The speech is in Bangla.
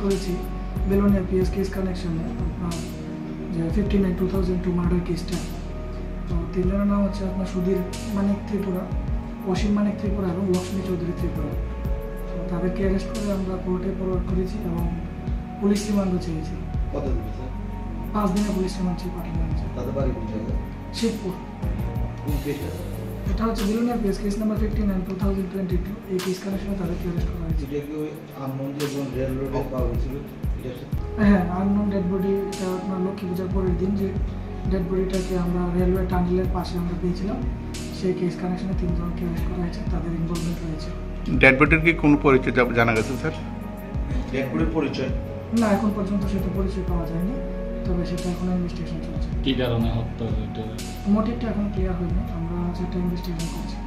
করেছি বেলোনিয়া পিএস কেস কানেকশনে আপনার যে 59/2002 মার্ডার কেসটা। তো তিনজনের নাম হচ্ছে আপনার সুধীর মানিক ত্রিপুরা, অসীম মানিক ত্রিপুরা এবং লক্ষ্মী চৌধুরী ত্রিপুরা। তো তাদেরকে অ্যারেস্ট করে আমরা কোর্টে ফরওয়ার্ড করেছি এবং পুলিশ রিমান্ডও চেয়েছি। কত দিন স্যার? 5 দিনে পুলিশ রিমান্ড চেয়ে পাঠানো হয়েছে। তাদের বাড়ি কোন জায়গায়? শিবপুর। কোন কেসটা? এটা হচ্ছে বেলোনিয়া পিএস কেস নাম্বার 59/2022। এই কেস কানেকশনে তাদেরকে অ্যারেস্ট করা হয়েছে। এটা কি ওই আননোন যে রেল রোডে পাওয়া গেছিল? হ্যাঁ, আননোন ডেড বডি। এটা আপনার লক্ষ্মী পূজার পরের দিন যে ডেড বডিটাকে আমরা রেলওয়ে টানেলের পাশে আমরা পেয়েছিলাম, সেই কেস কানেকশনে 3 জনকে অ্যারেস্ট করা হয়েছে, তাদের ইনভলভমেন্ট রয়েছে। ডেড বডির কি কোনো পরিচয় জানা গেছে স্যার? ডেড বডির পরিচয় না, এখন পর্যন্ত সেটা পরিচয় পাওয়া যায়নি, তবে সেটা এখন ইনভেস্টিগেশন চলছে। কি কারণে হত্যা? মোটিভটা এখন ক্লিয়ার হয়নি, আমরা সেটা ইনভেস্টিগেশন করছি।